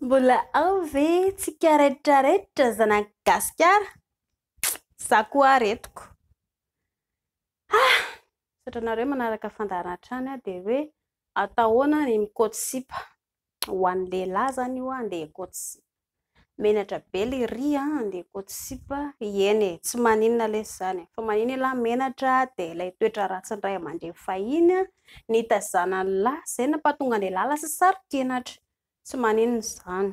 Mbola ao ve tsy karaitra zanaka gasikara? Za koa aretiko. Satranareo manaraka fandaharan-trany dia hoe atahoana ny mikaoty sipa. Ho an'ny lehilahy zany io andeha hikaoty sipa. Menatra be ilay ry andeha hikaoty sipa. Eny tsy maninona lesy zany. Fa maninona ilay menatra dia ilay toetra ratsy ray aman-dreny fahiny nitazana ny lahy izay nampahatonga ny lahy lasa saro-kenatra. Tsy maninona izany.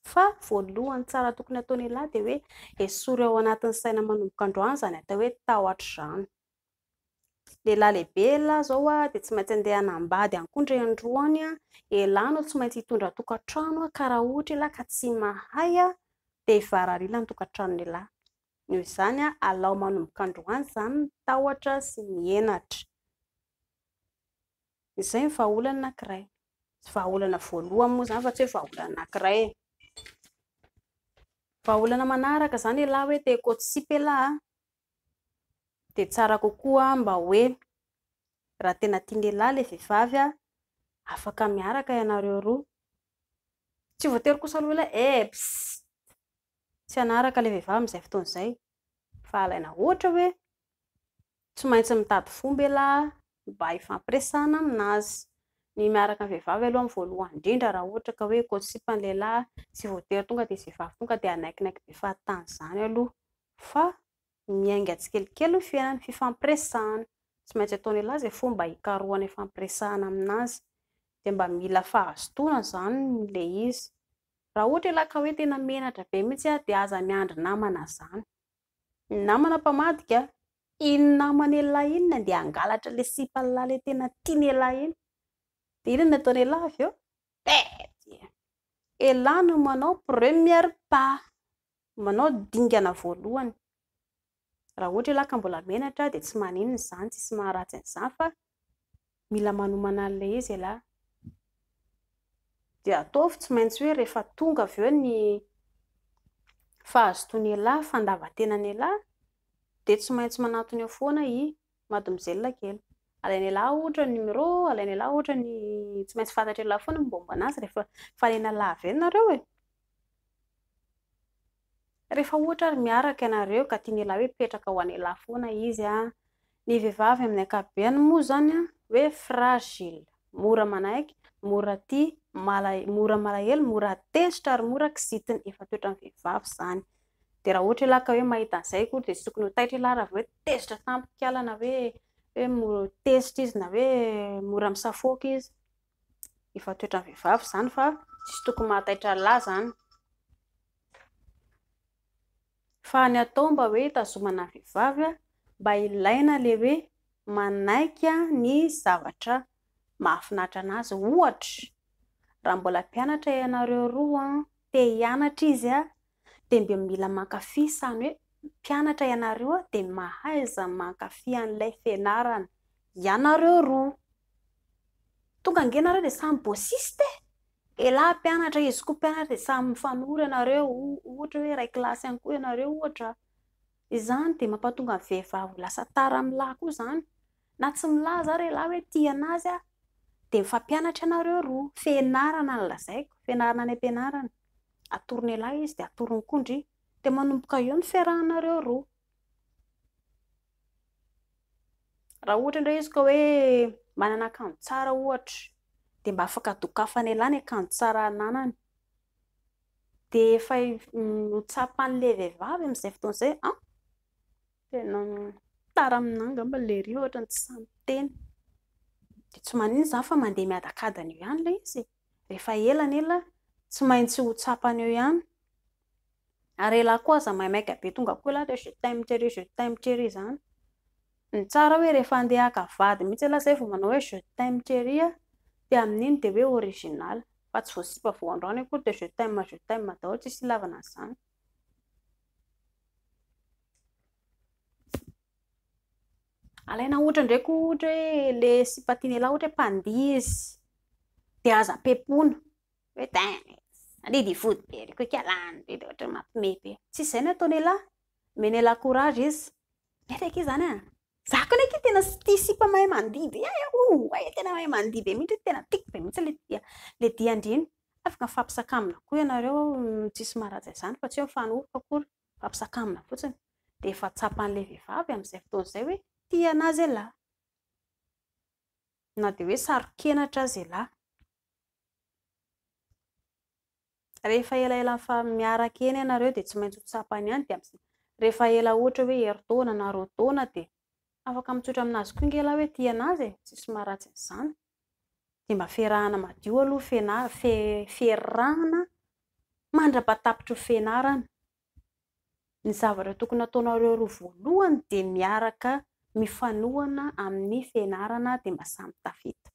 Fa voalohany tsara tokony ataon'ny lahy dia hoe esory ao anatin'ny saina manomboka androany zany atao hoe tahotra izany. Lehilahy lehibe lahy zao dia tsy maintsy andeha hanambady hankondry androany. Lahy no tsy maintsy hitondra tokantrano ka raha ohatra lahy ka tsy mahay dia hivararila ny tokantranon'ny lahy. Noho izany alao manomboka androany izany ny tahotra sy ny henatra. Izay ny vahaolana anankiray. Tsy vahaolana voalohany moa izany fa tsy hoe vahaolana anankiray. Vahaolana manaraka izany lahy hoe te hikaoty sipa lahy dia tsara kokoa mba hoe raha tena tian'ny lahy ilay vehivavy afaka miaraka ianareo roa. Tsy voatery kosa aloha tsy hanaraka ilay vehivavy amin'izay fotoana izay. Fa alaina ohatra hoe tsy maintsy mitady fomba lahy mba hifampiresahana aminazy. Ny miaraka amin'ny vehivavy aloha amin'ny voalohany indrindra raha ohatra ka hoe hikaoty sipa ny lehilahy tsy voatery tonga dia vehivavy tonga dia hanaikinaiky be fahatany izany aloha. Fa miainga tsikelikely ny fiainany fifampiresahana. Tsy maintsy ataon'ny lahy izay fomba hikarohana hifampiresahana aminazy. Dia mba mila fahazotoana izany ilay izy. Raha ohatra lahy ka hoe tena menatra be mihitsy dia aza miandry namana izany. Ny namana mpamadika, iny namany lahy iny dia hangalatra ilay sipa lahy ilay tena tiany lahy iny. Dia inona no ataon'ny lahy avy eo? Lahy no manao premier pas, manao dingana voalohany. Raha ohatra lahy ka mbola menatra dia tsy maninona izany, tsisy maharatsy an'izany fa mila manomana an'ilay izy lahy. Dia ataovy tsy maintsy hoe rehefa tonga avy eo ny fahazotoan'ny lahy, fandavan-tenan'ny lahy dia tsy maintsy manatona eo foana i mademoiselle kely. Alain'ny lahy ohatra ny numéro, alain'ny lahy ohatra ny tsy maintsy fantatry lahy foana ny momba anazy rehefa fanena lahy avy eo nareo e. Rehefa ohatra ary miaraka ianareo ka tian'ny lahy hoe petraka ho an'ny lahy foana izy ny vehivavy amin'ny ankapobeny moa zany hoe fragile, mora manaiky, mora tia, mora malahelo, mora tesitra ary mora kizitina. Efa toetran'ny vehivavy izany. Dia raha ohatra lahy ka hoe mahita an'izay koa dia tsy tokony ho taitra lahy raha hoe tesitra tampokala na hoe mora tesitra izy na hoe mora misafoaka izy. Efa toetran'ny vehivavy izany fa tsy tokony mahataitra lahy izany. Fa ny atao mba hoe hitazomana vehivavy mba ilaina ilay hoe manaiky ny zavatra mahafinaritra anazy. Ohatra raha mbola mpianatra ianareo roa te hianatra izy dia mba mila mankafy samy hoe mpianatra ianareo dia mahaiza mankafy an'ilay fianarana ianareo roa. Tonga ange ianareo dia samy bôsista lahy mpianatra izy koa mpianatra dia samy mifanoro ianareo. Ohatra hoe iray kilasy ihany koa ianareo ohatra. Izany dia mampatonga ny vehivavy ho lasa tara amin'ny lahy koa izany. Na tsy milaza ary lahy hoe tia anazy dia mifampianatra ianareo roa. Fianarana no lazaiko, fianarana any am-pianarana. Atoron'ny lahy izy dia atorony koa ndry. Dia manomboka eo ny fiarahanareo roa. Raha ohatra indray izy ka hoe manana akanjo tsara ohatra dia mba afaka dokafany lahy ny akanjo tsara ananany. Dia efa ho tsapan'ilay vehivavy amin'izay fotoana izay tena tara amin'anga mba ilay ry ohatran'ny tsy samy teny. Dia tsy maninona izany fa mandeha miadakadana eo ihany ilay izy. Rehefa ela tsy maintsy ho tsapany eo ihany. Ary lahy koa aza maimaika be tonga koa lahy dia je t'aime chérie izany. Ny tsara hoe rehefa andeha haka vady mihitsy lahy izay vao manao hoe je t'aime chérie dia amin'iny dia hoe original. Fa tsy voasipa vao androany akory dia je t'aime daholo tsisy ilavana an'izany. Alaina ohatra ndraiky ohatra hoe ilay sipa tian'ny lahy ohatra hoe mpandizy dia aza am-pepona hoe alidy vody be ry koa kialany be dia ohatra mampime be. Tsy izay no ataon'ny lahy. Men'ny lahy courage izy. Metaka izy zany za koa neky tena tia sipa mahay mandihy be. Tena mahay mandihy be mihitsy, tena tiako be mihitsy ilay diandriny. afaka mifampisakamina koa ianareo tsisy maharatsy izany fa tsy hoe mifanohitra akory mifampisakamina fotsiny dia efa tsapan'ilay vehivavy amin'izay fotoan'izay hoe tia anazy ialahy na dia hoe sarokenatra azy ialahy. Rehefa elaela miaraka eny ianareo dia tsy maintsy ho tsapany ihany dia rehefa ela ohatra hoe herintaona na roa taona dia afaka mitsotra aminazy koa ingela hoe tia anazy tsisy maharatsy izany. Dia mba fiarahana madio aloha fiarahana mandra-patapitry ny fianarana. Ny zavatra tokony ataonareo roa voalohany dia miaraka mifanohana amin'ny fianarana dia mba samy tafita.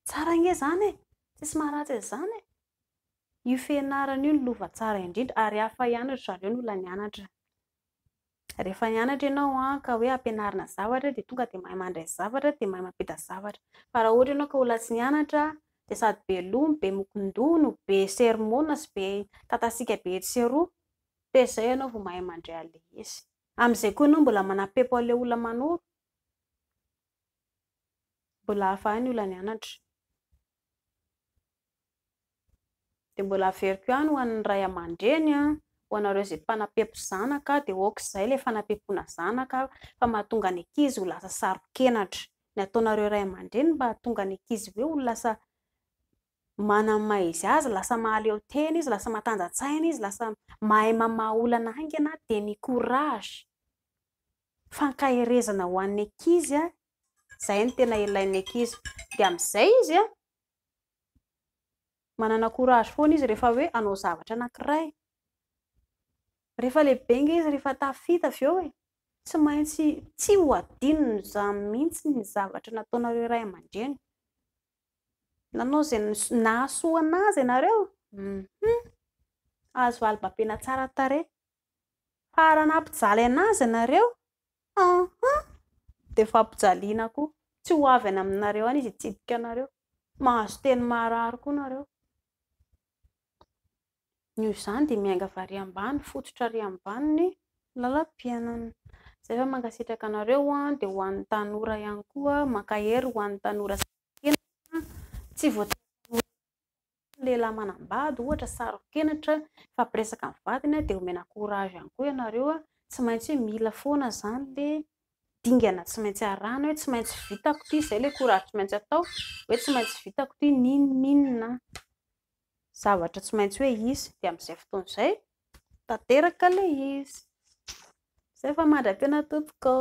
Tsara nge izany tsisy maharatsy izany io fianarana io ny lova tsara indrindra ary hafa hianatra zareo no olona nianatra. Rehefa nianatra ianao ka hoe ampianarina zavatra dia tonga dia mahay mandray zavatra dia mahay mampita zavatra. Fa raha ohatra ianao ka olona tsy nianatra dia sady be lomo, be mokondono, be sermona sy be tatasika be etseroa dia izay ianao vao mahay mandray an'ilay izy. Amin'izay koa ianao mbola manam-peko an'ilay olona manoro. Mbola hafa ihany olona nianatra. Dia mbola averiko ihany ho an'ny ray aman-dreny ho anareo izay mpanampepo zanaka dia aok'izay ilay fanampepoana zanaka fa mahatonga ny ankizy ho lasa sarokenatra. Ny ataonareo ray aman-dreny mba hahatonga ny ankizy hoe ho lasa mana-maha izy azy, lasa mahaleo tena izy, lasa matanjatsaina izy, lasa mahay mamaha olana haingana dia ny courage. Fankahirezana ho an'ny ankizy izay no tena ilain'ny ankizy. Dia amin'izay izy manana courage foana izy rehefa hoe hanao zavatra anankiray. Rehefa lehibe inge izy rehefa tafita avy eo tsy maintsy tsy ho adinony izany mihitsy ny zavatra nataonareo ray aman-dreny. Nanao izay nahasoa anazy ianareo azo alim-bapena tsara tarehy. Fa raha nampijaly anazy ianareo dia fampijaliana koa. Tsy ho avy any aminareo any izy hitsidika anareo. Mahazo teny marary koa nareo. Noho izany dia miainga vary ambany fototra ary ambany ny lalam-piainana. Izay fa mankasitraka anareo dia ho an'ny tanora ihany koa mankahery ho an'ny tanora tsy voatery lehilahy manambady ohatra sarokenatra fampiresaka ny vadiny dia omena courage ihany koa ianareo. Tsy maintsy hoe mila foana izany dia dingana tsy maintsy arahana hoe tsy maintsy vitako ity izay ilay courage tsy maintsy atao hoe tsy maintsy vitako ity ninona zavatra tsy maintsy hoe izy dia amin'izay fotoana izay tanteraka ilay izy. Izay fa mandra-piaina tompoko.